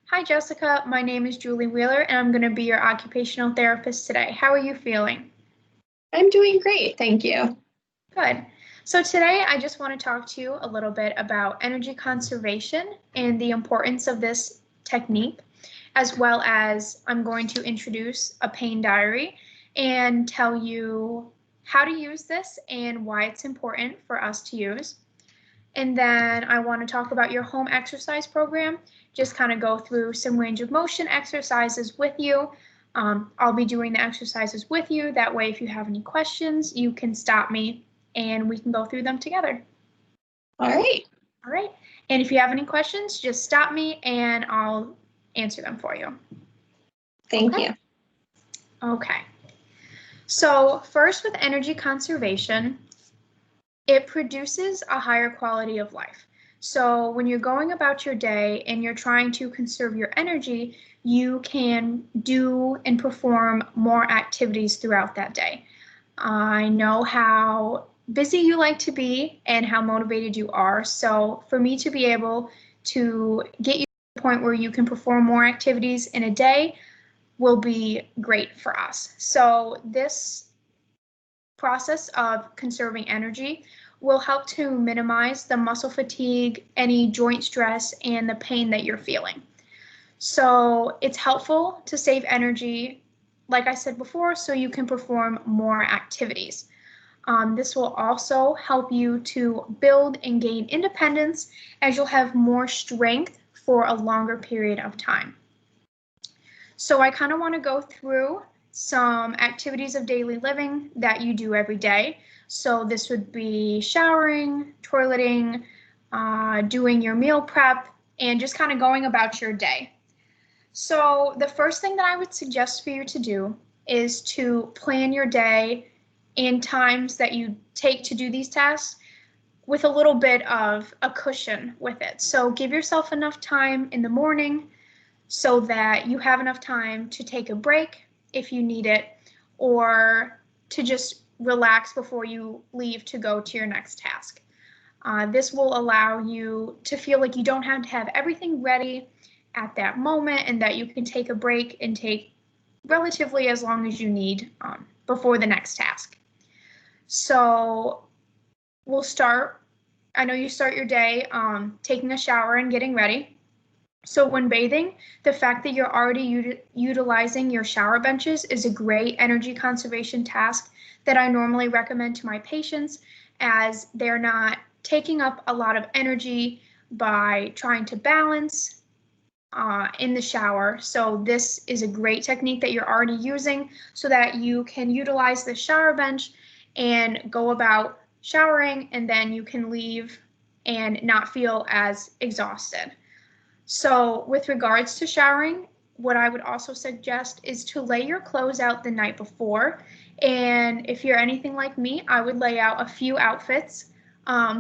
Hi, Jessica. My name is Julie Wheeler, and I'm going to be your occupational therapist today. How are you feeling? I'm doing great, thank you. Good. So today I just want to talk to you a little bit about energy conservation and the importance of this technique, as well as I'm going to introduce a pain diary and tell you how to use this and why it's important for us to use. And then I want to talk about your home exercise program, just kind of go through some range of motion exercises with you. I'll be doing the exercises with you. That way, if you have any questions, you can stop me and we can go through them together. All right. All right. And if you have any questions, just stop me and I'll answer them for you. Thank you. Okay. So first, with energy conservation, it produces a higher quality of life. So when you're going about your day and you're trying to conserve your energy, you can do and perform more activities throughout that day. I know how busy you like to be and how motivated you are. So for me to be able to get you to the point where you can perform more activities in a day will be great for us. So this process of conserving energy will help to minimize the muscle fatigue, any joint stress, and the pain that you're feeling. So it's helpful to save energy, like I said before, so you can perform more activities. This will also help you to build and gain independence as you'll have more strength for a longer period of time. So I kind of want to go through some activities of daily living that you do every day. So this would be showering, toileting, doing your meal prep, and just kind of going about your day. So the first thing that I would suggest for you to do is to plan your day in times that you take to do these tasks with a little bit of a cushion with it. So give yourself enough time in the morning so that you have enough time to take a break if you need it, or to just relax before you leave to go to your next task. This will allow you to feel like you don't have to have everything ready at that moment and that you can take a break and take relatively as long as you need before the next task. So we'll start, I know you start your day taking a shower and getting ready. So when bathing, the fact that you're already utilizing your shower benches is a great energy conservation task that I normally recommend to my patients, as they're not taking up a lot of energy by trying to balance in the shower. So this is a great technique that you're already using so that you can utilize the shower bench and go about showering, and then you can leave and not feel as exhausted. So with regards to showering, what I would also suggest is to lay your clothes out the night before. And if you're anything like me, I would lay out a few outfits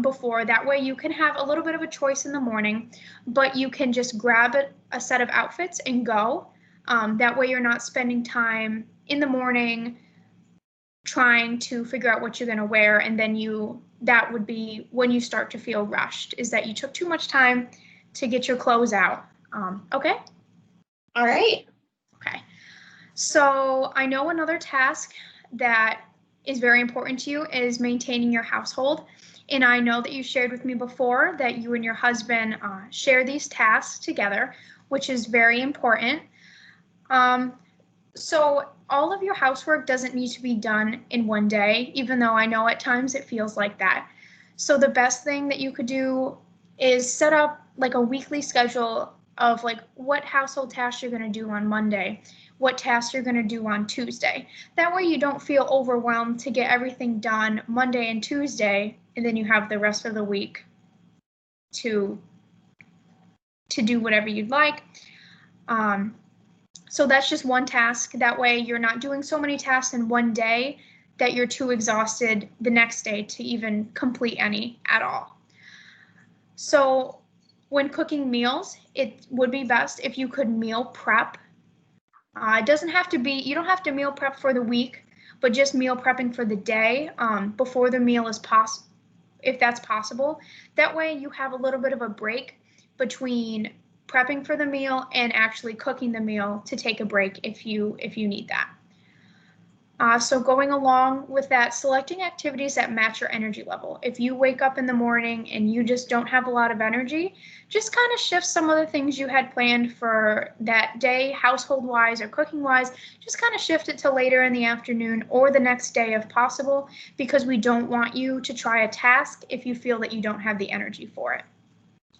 before. That way you can have a little bit of a choice in the morning, but you can just grab a set of outfits and go. That way you're not spending time in the morning trying to figure out what you're going to wear, and then that would be when you start to feel rushed, is that you took too much time to get your clothes out. Okay? All right. Okay. So I know another task that is very important to you is maintaining your household. And I know that you shared with me before that you and your husband share these tasks together, which is very important. So all of your housework doesn't need to be done in one day, even though I know at times it feels like that. So the best thing that you could do is set up like a weekly schedule of like what household tasks you're going to do on Monday, what tasks you're going to do on Tuesday. That way you don't feel overwhelmed to get everything done Monday and Tuesday, and then you have the rest of the week to do whatever you'd like. So that's just one task. That way you're not doing so many tasks in one day that you're too exhausted the next day to even complete any at all. So when cooking meals, it would be best if you could meal prep. It doesn't have to be, you don't have to meal prep for the week, but just meal prepping for the day before the meal is if that's possible. That way you have a little bit of a break between prepping for the meal and actually cooking the meal to take a break if you need that. So going along with that, selecting activities that match your energy level. If you wake up in the morning and you just don't have a lot of energy, just kind of shift some of the things you had planned for that day, household-wise or cooking-wise, just kind of shift it to later in the afternoon or the next day if possible, because we don't want you to try a task if you feel that you don't have the energy for it.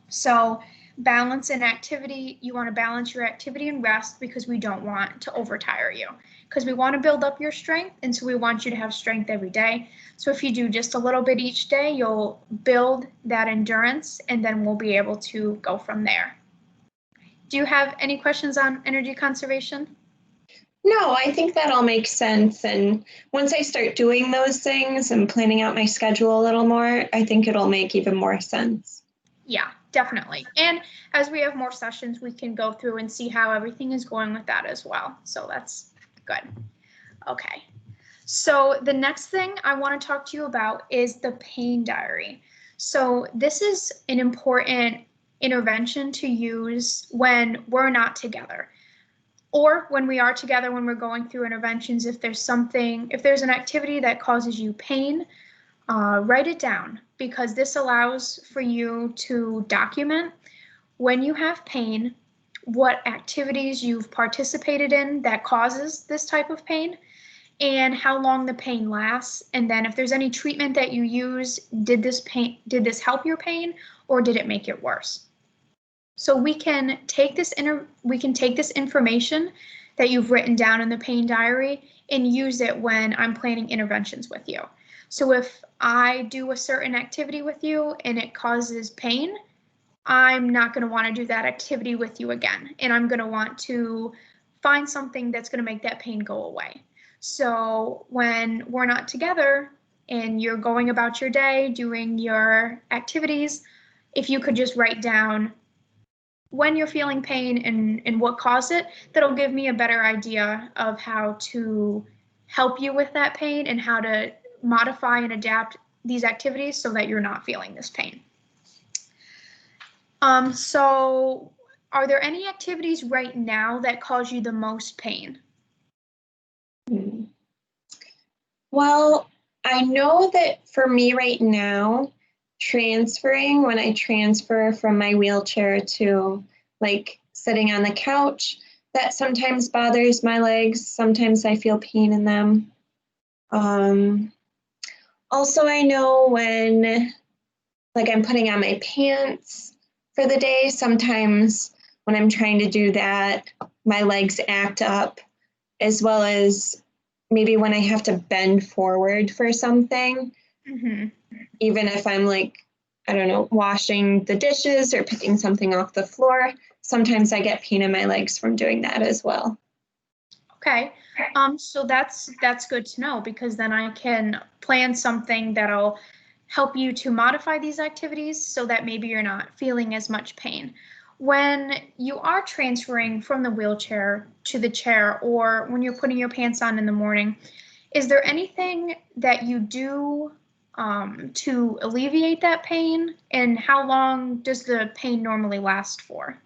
So balance and activity, you want to balance your activity and rest because we don't want to overtire you, because we want to build up your strength, and so we want you to have strength every day. So if you do just a little bit each day, you'll build that endurance, and then we'll be able to go from there. Do you have any questions on energy conservation? No, I think that all makes sense. And once I start doing those things and planning out my schedule a little more, I think it'll make even more sense. Yeah, definitely. And as we have more sessions, we can go through and see how everything is going with that as well. So that's good. Okay. So the next thing I want to talk to you about is the pain diary. So this is an important intervention to use when we're not together, or when we are together, when we're going through interventions. If there's an activity that causes you pain, write it down, because this allows for you to document when you have pain, what activities you've participated in that causes this type of pain, and how long the pain lasts. And then if there's any treatment that you use, did this help your pain, or did it make it worse? So we can take this information that you've written down in the pain diary and use it when I'm planning interventions with you. So if I do a certain activity with you and it causes pain, I'm not going to want to do that activity with you again. And I'm going to want to find something that's going to make that pain go away. So when we're not together and you're going about your day, doing your activities, if you could just write down when you're feeling pain and what caused it, that'll give me a better idea of how to help you with that pain and how to modify and adapt these activities so that you're not feeling this pain. So are there any activities right now that cause you the most pain? Well, I know that for me right now, transferring, when I transfer from my wheelchair to like sitting on the couch, that sometimes bothers my legs. Sometimes I feel pain in them. Also, I know when like I'm putting on my pants for the day, sometimes when I'm trying to do that, my legs act up, as well as maybe when I have to bend forward for something. Mm-hmm. Even if I'm like, I don't know, washing the dishes or picking something off the floor, sometimes I get pain in my legs from doing that as well. Okay, so that's good to know, because then I can plan something that'll help you to modify these activities so that maybe you're not feeling as much pain. When you are transferring from the wheelchair to the chair, or when you're putting your pants on in the morning, is there anything that you do to alleviate that pain? And how long does the pain normally last for?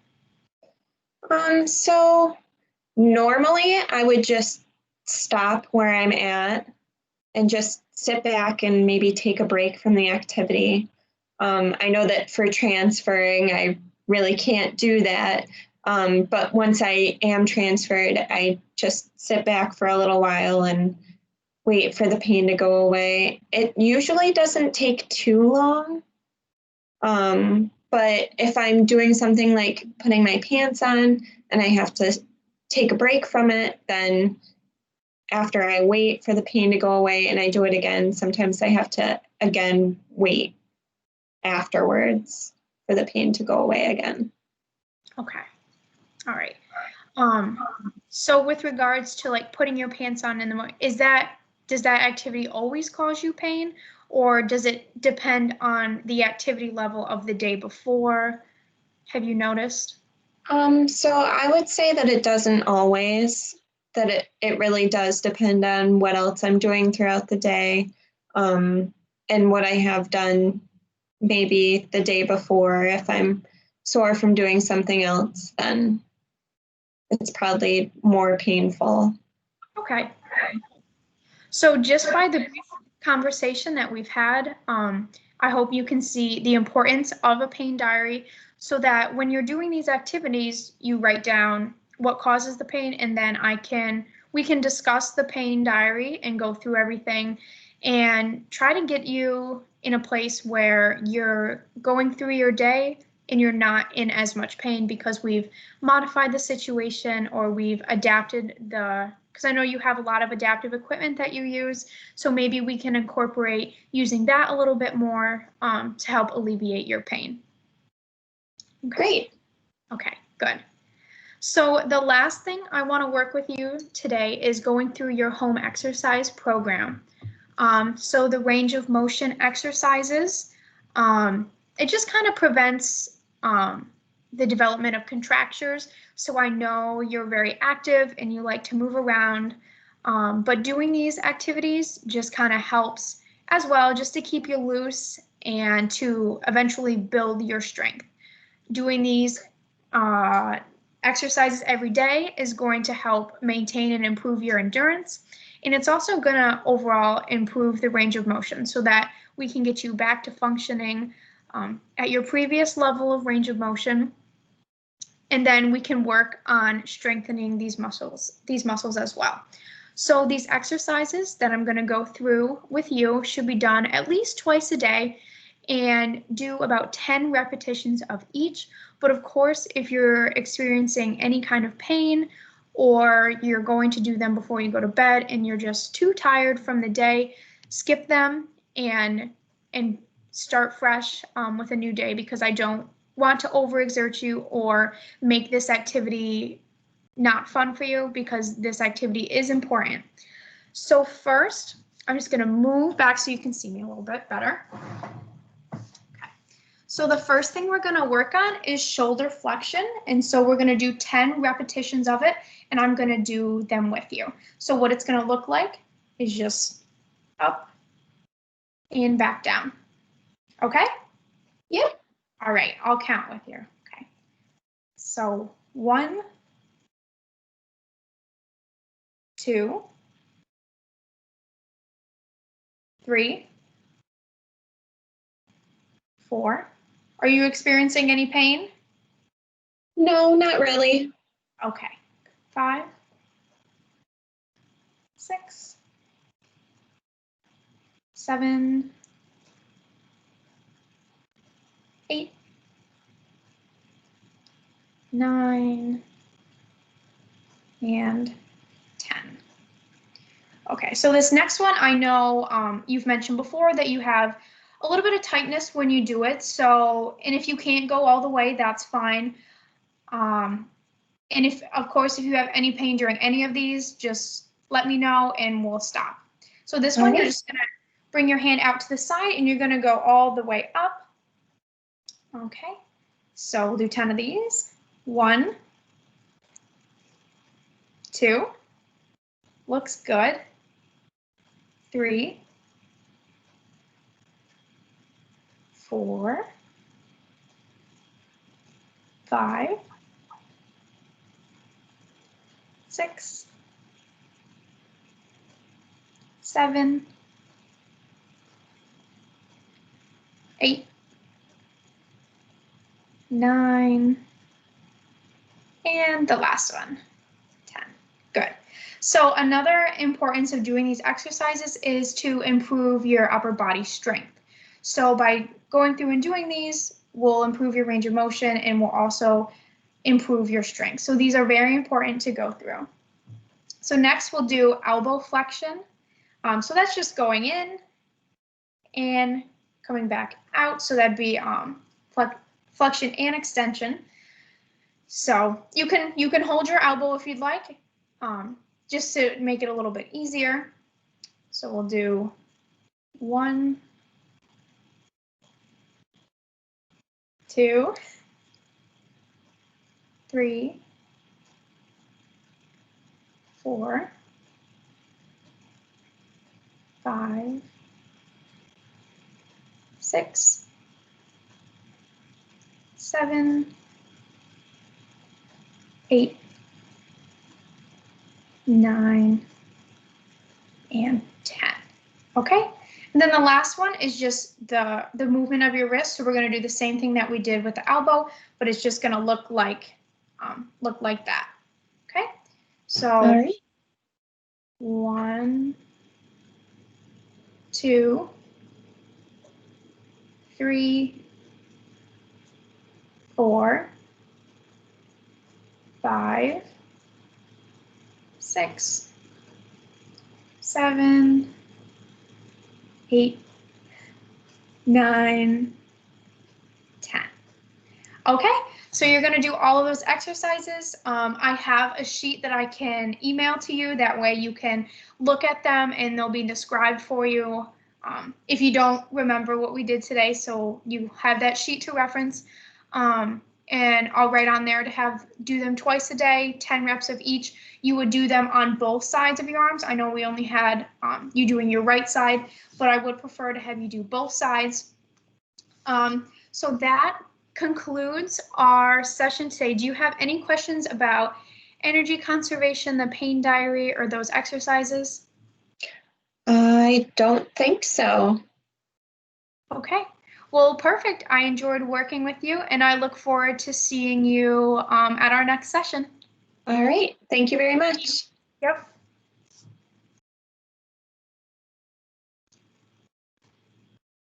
So normally I would just stop where I'm at and just sit back and maybe take a break from the activity. I know that for transferring, I really can't do that. But once I am transferred, I just sit back for a little while and wait for the pain to go away. It usually doesn't take too long. But if I'm doing something like putting my pants on and I have to take a break from it, then after I wait for the pain to go away and I do it again, sometimes I have to again wait afterwards for the pain to go away again. Okay. All right. So with regards to like putting your pants on in the morning, does that activity always cause you pain, or does it depend on the activity level of the day before? Have you noticed? So I would say that it doesn't always, that it really does depend on what else I'm doing throughout the day, and what I have done maybe the day before. If I'm sore from doing something else, then it's probably more painful. Okay. So just by the brief conversation that we've had, I hope you can see the importance of a pain diary so that when you're doing these activities, you write down what causes the pain, and then we can discuss the pain diary and go through everything and try to get you in a place where you're going through your day and you're not in as much pain because we've modified the situation or we've adapted because I know you have a lot of adaptive equipment that you use, so maybe we can incorporate using that a little bit more to help alleviate your pain. Okay. Great. Okay, good. So the last thing I want to work with you today is going through your home exercise program. So the range of motion exercises, it just kind of prevents the development of contractures. So I know you're very active and you like to move around, but doing these activities just kind of helps as well, just to keep you loose and to eventually build your strength. Doing these exercises every day is going to help maintain and improve your endurance. And it's also going to overall improve the range of motion so that we can get you back to functioning at your previous level of range of motion. And then we can work on strengthening these muscles as well. So these exercises that I'm going to go through with you should be done at least twice a day and do about 10 repetitions of each. But of course, if you're experiencing any kind of pain or you're going to do them before you go to bed and you're just too tired from the day, skip them and start fresh with a new day, because I don't want to overexert you or make this activity not fun for you, because this activity is important. So first, I'm just going to move back so you can see me a little bit better. So the first thing we're going to work on is shoulder flexion. And so we're going to do 10 repetitions of it, and I'm going to do them with you. So what it's going to look like is just up and back down. Okay? Yep. All right, I'll count with you. Okay. So 1, 2, 3, 4. Are you experiencing any pain? No, not really. Okay. 5, 6, 7, 8, 9, and 10. Okay, so this next one, I know you've mentioned before that you have a little bit of tightness when you do it. So, and if you can't go all the way, that's fine. And if, of course, if you have any pain during any of these, just let me know and we'll stop. So this one, you're just gonna bring your hand out to the side and you're gonna go all the way up. Okay, so we'll do 10 of these. 1, 2, looks good. 3, 4, 5, 6, 7, 8, 9, and the last one, 10. Good. So another importance of doing these exercises is to improve your upper body strength. So by going through and doing these, we'll improve your range of motion and will also improve your strength. So these are very important to go through. So next we'll do elbow flexion. So that's just going in and coming back out. So that'd be flexion and extension. So you can hold your elbow if you'd like, just to make it a little bit easier. So we'll do 1, 2, 3, 4, 5, 6, 7, 8, 9, and 10. Okay, and then the last one is just the movement of your wrist. So we're going to do the same thing that we did with the elbow, but it's just going to look like that. Okay, so All right. 1, 2, 3, 4, 5, 6, 7, 8, 9, 10. Okay, so you're going to do all of those exercises. I have a sheet that I can email to you. That way you can look at them and they'll be described for you if you don't remember what we did today. So you have that sheet to reference. And I'll write on there to do them twice a day, 10 reps of each. You would do them on both sides of your arms. I know we only had you doing your right side, but I would prefer to have you do both sides. So that concludes our session today. Do you have any questions about energy conservation, the pain diary, or those exercises? I don't think so. Okay. Well, perfect. I enjoyed working with you, and I look forward to seeing you at our next session. All right. Thank you very much. Yep.